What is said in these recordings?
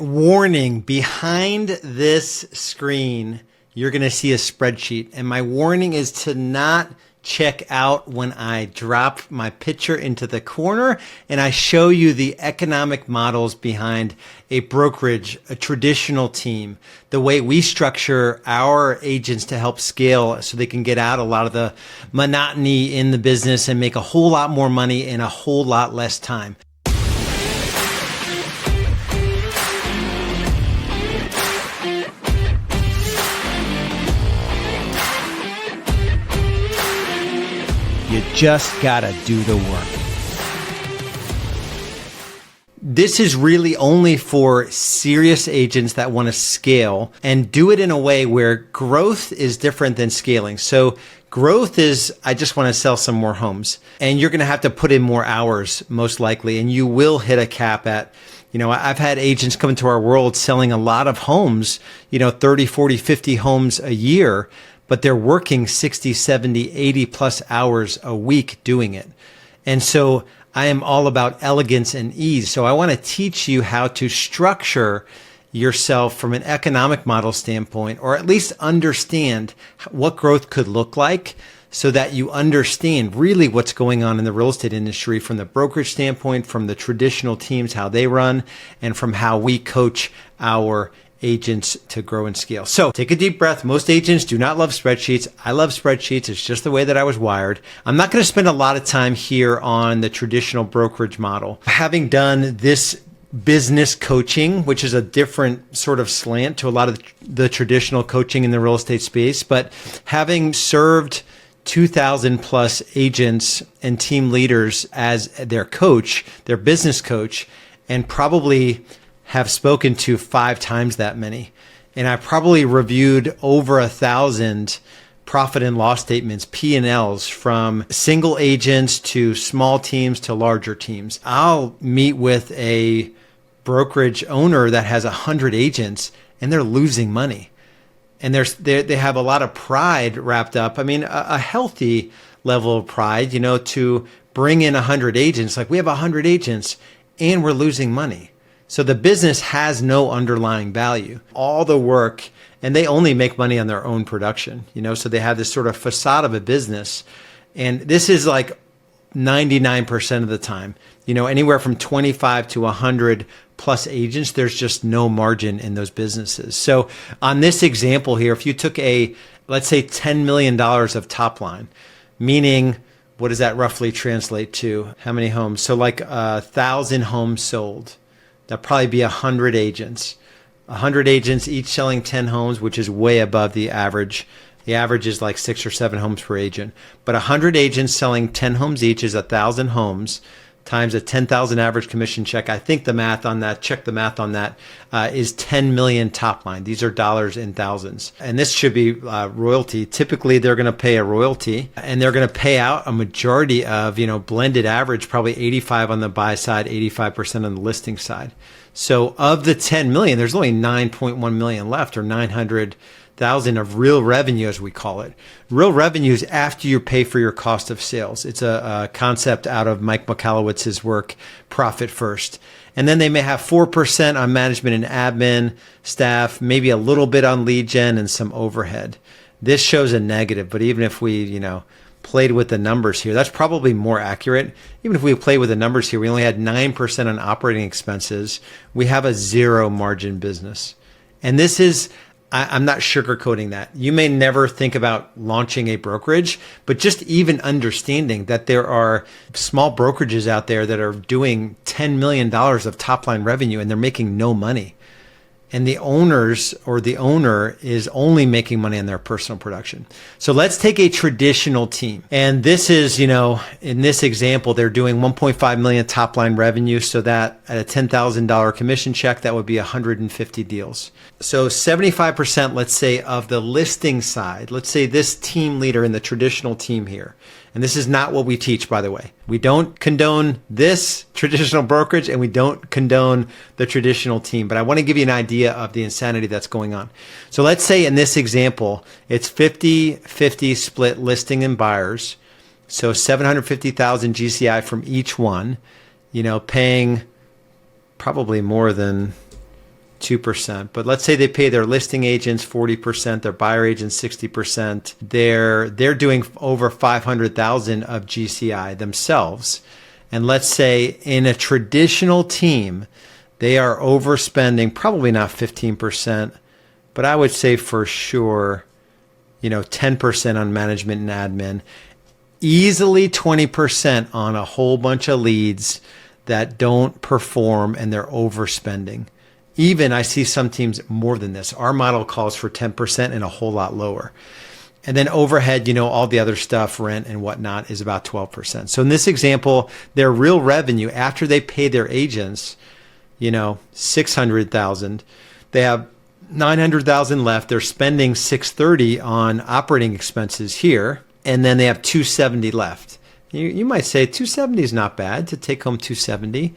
Warning, behind this screen, you're going to see a spreadsheet. And my warning is to not check out when I drop my picture into the corner and I show you the economic models behind a brokerage, a traditional team, the way we structure our agents to help scale so they can get out a lot of the monotony in the business and make a whole lot more money in a whole lot less time. You just gotta do the work. This is really only for serious agents that want to scale and do it in a way where growth is different than scaling. So growth is, I just want to sell some more homes, and you're going to have to put in more hours most likely, and you will hit a cap at, I've had agents come into our world selling a lot of homes, 30, 40, 50 homes a year, but they're working 60, 70, 80 plus hours a week doing it. And so I am all about elegance and ease. So I want to teach you how to structure yourself from an economic model standpoint, or at least understand what growth could look like so that you understand really what's going on in the real estate industry from the brokerage standpoint, from the traditional teams, how they run, and from how we coach our agents to grow and scale. So take a deep breath. Most agents do not love spreadsheets. I love spreadsheets. It's just the way that I was wired. I'm not going to spend a lot of time here on the traditional brokerage model. Having done this business coaching, which is a different sort of slant to a lot of the traditional coaching in the real estate space, but having served 2,000 plus agents and team leaders as their coach, their business coach, and probably have spoken to 5 times that many. And I probably reviewed over 1,000 profit and loss statements, P&Ls, from single agents to small teams to larger teams. I'll meet with a brokerage owner that has 100 agents and they're losing money. And they have a lot of pride wrapped up. I mean, a healthy level of pride, to bring in 100 agents. Like, we have 100 agents and we're losing money. So the business has no underlying value. All the work, and they only make money on their own production, so they have this sort of facade of a business. And this is like 99% of the time, anywhere from 25 to 100 plus agents, there's just no margin in those businesses. So on this example here, if you took let's say $10 million of top line, meaning, what does that roughly translate to? How many homes? So like 1,000 homes sold. That'd probably be 100 agents. 100 agents, each selling 10 homes, which is way above the average. The average is like 6 or 7 homes per agent. But 100 agents selling 10 homes each is 1,000 homes times a 10,000 average commission check. I think the math on that, check the math on that, is 10 million top line. These are dollars in thousands. And this should be royalty. Typically, they're going to pay a royalty and they're going to pay out a majority of, blended average, probably 85 on the buy side, 85% on the listing side. So of the 10 million, there's only 9.1 million left, or 900,000 of real revenue, as we call it. Real revenue is after you pay for your cost of sales. It's a concept out of Mike Michalowicz's work, Profit First. And then they may have 4% on management and admin staff, maybe a little bit on lead gen and some overhead. This shows a negative, but even if we, played with the numbers here, that's probably more accurate. Even if we play with the numbers here, we only had 9% on operating expenses. We have a 0 margin business. And this is, I'm not sugarcoating that. You may never think about launching a brokerage, but just even understanding that there are small brokerages out there that are doing $10 million of top line revenue and they're making no money. And the owners or the owner is only making money on their personal production. So let's take a traditional team. And this is, in this example, they're doing 1.5 million top line revenue. So that at a $10,000 commission check, that would be 150 deals. So 75%, let's say, of the listing side, let's say this team leader in the traditional team here. And this is not what we teach, by the way. We don't condone this traditional brokerage and we don't condone the traditional team. But I want to give you an idea of the insanity that's going on. So let's say in this example, it's 50-50 split listing and buyers. So 750,000 GCI from each one, paying probably more than 2%, but let's say they pay their listing agents 40%, their buyer agents 60%. They're doing over 500,000 of GCI themselves. And let's say in a traditional team, they are overspending, probably not 15%, but I would say for sure, 10% on management and admin, easily 20% on a whole bunch of leads that don't perform and they're overspending. Even I see some teams more than this. Our model calls for 10% and a whole lot lower. And then overhead, all the other stuff, rent and whatnot, is about 12%. So in this example, their real revenue after they pay their agents, 600,000, they have 900,000 left. They're spending 630 on operating expenses here, and then they have 270 left. You might say 270 is not bad to take home 270.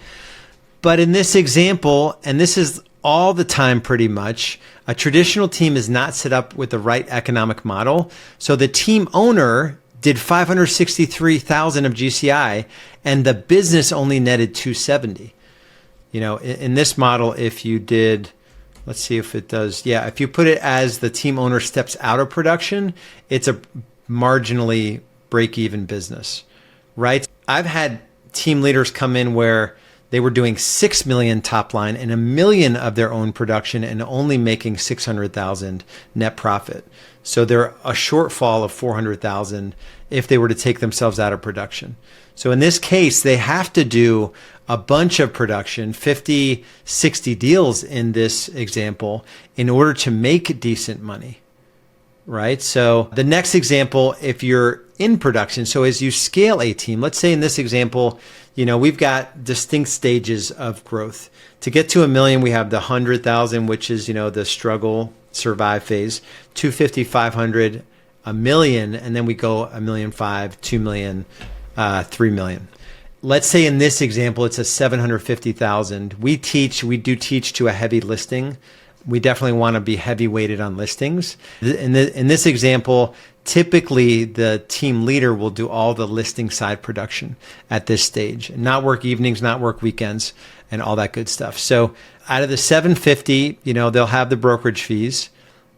But in this example, and this is all the time pretty much, a traditional team is not set up with the right economic model. So the team owner did 563,000 of GCI and the business only netted 270. In this model, if you did, let's see if it does. Yeah, if you put it as the team owner steps out of production, it's a marginally break-even business, right? I've had team leaders come in where they were doing 6 million top line and 1 million of their own production and only making 600,000 net profit. So they're a shortfall of 400,000 if they were to take themselves out of production. So in this case, they have to do a bunch of production, 50, 60 deals in this example, in order to make decent money, right? So the next example, if you're in production, so as you scale a team, let's say in this example, we've got distinct stages of growth. To get to 1 million, we have the 100,000, which is, the struggle, survive phase, 250, 500, 1 million, and then we go 1.5 million, 2 million, 3 million. Let's say in this example, it's a 750,000. We do teach to a heavy listing. We definitely want to be heavy weighted on listings. In this example, typically the team leader will do all the listing side production at this stage, not work evenings, not work weekends, and all that good stuff. So out of the 750, they'll have the brokerage fees.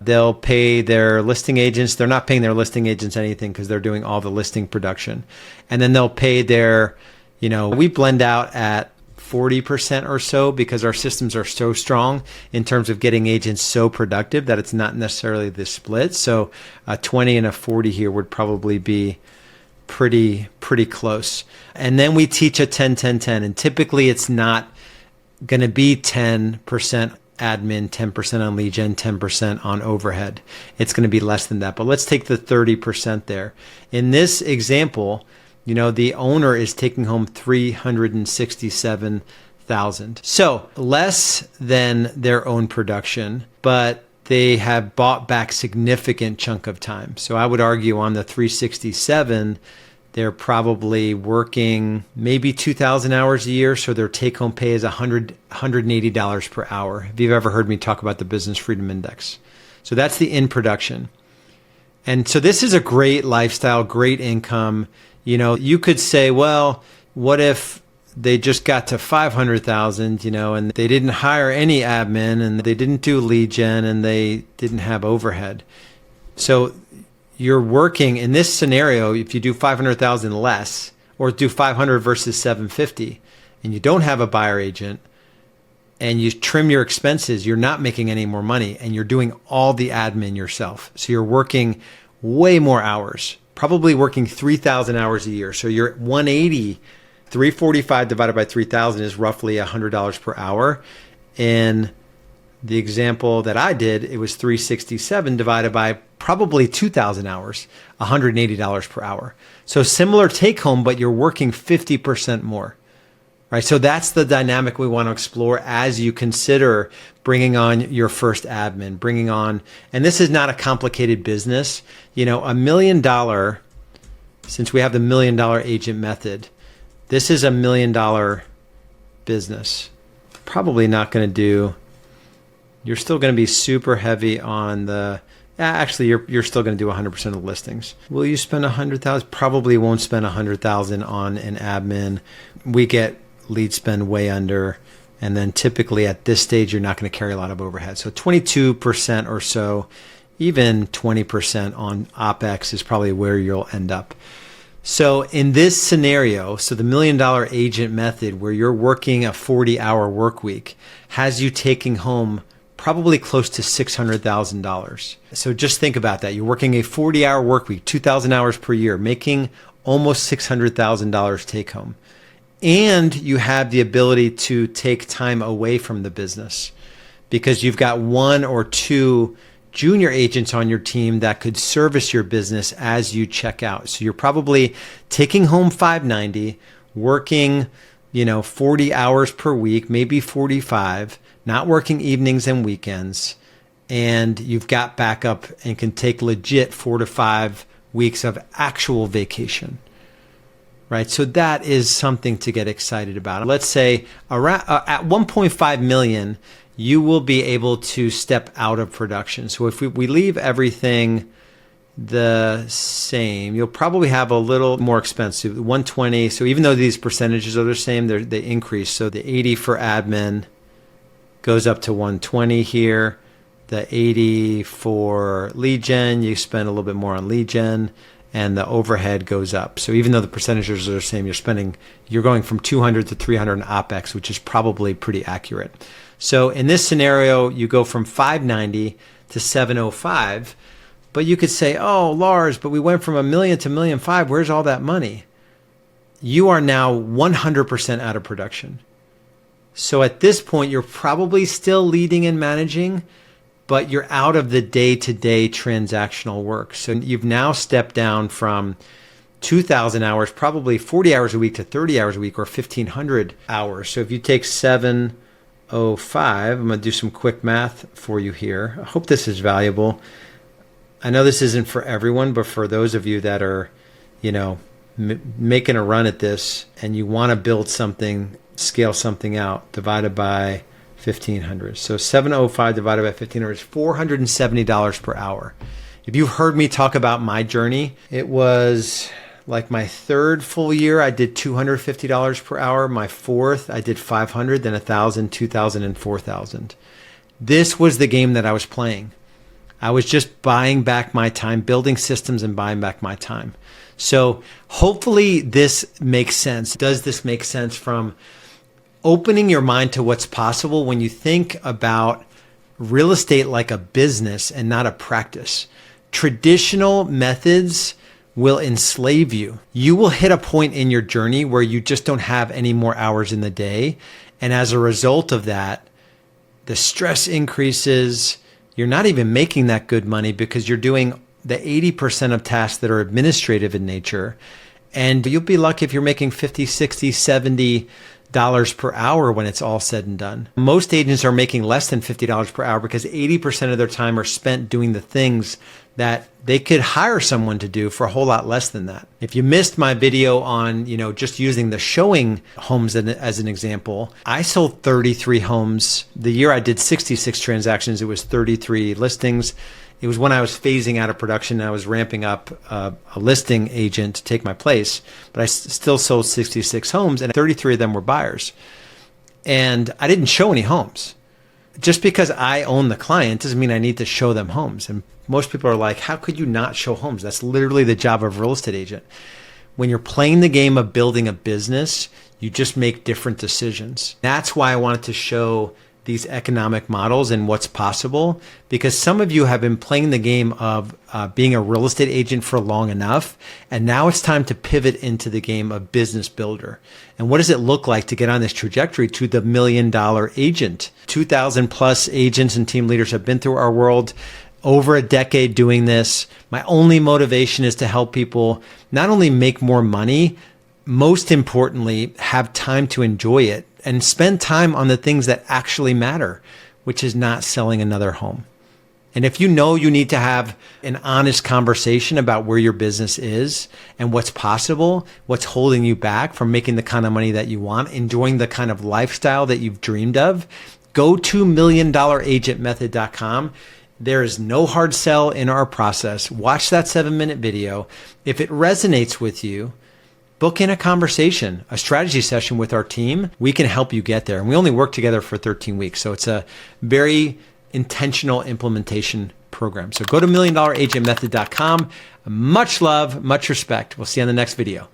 They'll pay their listing agents. They're not paying their listing agents anything because they're doing all the listing production. And then they'll pay their, we blend out at 40% or so because our systems are so strong in terms of getting agents so productive that it's not necessarily the split. So a 20 and a 40 here would probably be pretty close. And then we teach a 10-10-10, and typically it's not going to be 10% admin, 10% on lead gen, 10% on overhead. It's going to be less than that. But let's take the 30% there. In this example, the owner is taking home 367,000. So less than their own production, but they have bought back significant chunk of time. So I would argue on the 367, they're probably working maybe 2,000 hours a year. So their take home pay is $180 per hour. If you've ever heard me talk about the Business Freedom Index. So that's the in production. And so this is a great lifestyle, great income. You could say, well, what if they just got to 500,000, and they didn't hire any admin and they didn't do lead gen and they didn't have overhead. So you're working in this scenario, if you do 500,000 less or do 500 versus 750 and you don't have a buyer agent and you trim your expenses, you're not making any more money and you're doing all the admin yourself. So you're working way more hours, probably working 3,000 hours a year. So you're at 180, 345 divided by 3,000 is roughly $100 per hour. In the example that I did, it was 367 divided by probably 2,000 hours, $180 per hour. So similar take home, but you're working 50% more. Right? So that's the dynamic we want to explore as you consider bringing on your first admin, and this is not a complicated business. $1 million, since we have the $1 million agent method, this is $1 million business. Probably not going to do, you're still going to be super heavy on the, actually you're still going to do 100% of the listings. Will you spend 100,000? Probably won't spend 100,000 on an admin. We get lead spend way under And then typically at this stage, you're not going to carry a lot of overhead. So 22% or so, even 20% on OpEx is probably where you'll end up. So in this scenario, so the $1 Million Agent method where you're working a 40-hour work week has you taking home probably close to $600,000. So just think about that. You're working a 40-hour work week, 2,000 hours per year, making almost $600,000 take home. And you have the ability to take time away from the business because you've got one or two junior agents on your team that could service your business as you check out. So you're probably taking home $590, working, 40 hours per week, maybe 45, not working evenings and weekends. And you've got backup and can take legit 4 to 5 weeks of actual vacation. Right. So that is something to get excited about. Let's say around at 1.5 million, you will be able to step out of production. So if we leave everything the same, you'll probably have a little more expensive, 120. So even though these percentages are the same, they increase. So the 80 for admin goes up to 120 here. The 80 for lead gen, you spend a little bit more on lead gen, and the overhead goes up. So even though the percentages are the same, you're going from 200 to 300 in OpEx, which is probably pretty accurate. So in this scenario, you go from 590 to 705, but you could say, oh, Lars, but we went from $1 million to $1.5 million. Where's all that money? You are now 100% out of production. So at this point, you're probably still leading and managing, but you're out of the day-to-day transactional work. So you've now stepped down from 2,000 hours, probably 40 hours a week to 30 hours a week or 1,500 hours. So if you take 705, I'm going to do some quick math for you here. I hope this is valuable. I know this isn't for everyone, but for those of you that are, making a run at this and you want to build something, scale something out, divided by 1,500. So 705 divided by 1,500 is $470 per hour. If you've heard me talk about my journey, it was like my third full year, I did $250 per hour. My fourth, I did 500, then 1,000, 2,000, and 4,000. This was the game that I was playing. I was just buying back my time, building systems and buying back my time. So hopefully this makes sense. Does this make sense from opening your mind to what's possible when you think about real estate like a business and not a practice? Traditional methods will enslave you. You will hit a point in your journey where you just don't have any more hours in the day. And as a result of that, the stress increases. You're not even making that good money because you're doing the 80% of tasks that are administrative in nature. And you'll be lucky if you're making 50, 60, 70 dollars per hour when it's all said and done. Most agents are making less than $50 per hour because 80% of their time are spent doing the things that they could hire someone to do for a whole lot less than that. If you missed my video on, just using the showing homes as an example, I sold 33 homes. The year I did 66 transactions, it was 33 listings. It was when I was phasing out of production and I was ramping up a listing agent to take my place, but I still sold 66 homes and 33 of them were buyers. And I didn't show any homes. Just because I own the client doesn't mean I need to show them homes. And most people are like, how could you not show homes? That's literally the job of a real estate agent. When you're playing the game of building a business, you just make different decisions. That's why I wanted to show these economic models and what's possible, because some of you have been playing the game of being a real estate agent for long enough, and now it's time to pivot into the game of business builder. And what does it look like to get on this trajectory to the $1 million agent? 2,000 plus agents and team leaders have been through our world, over a decade doing this. My only motivation is to help people not only make more money, most importantly, have time to enjoy it and spend time on the things that actually matter, which is not selling another home. And if you know you need to have an honest conversation about where your business is and what's possible, what's holding you back from making the kind of money that you want, enjoying the kind of lifestyle that you've dreamed of, go to $1,000,000agentmethod.com. There is no hard sell in our process. Watch that 7-minute video. If it resonates with you, book in a conversation, a strategy session with our team. We can help you get there. And we only work together for 13 weeks. So it's a very intentional implementation program. So go to milliondollaragentmethod.com. Much love, much respect. We'll see you on the next video.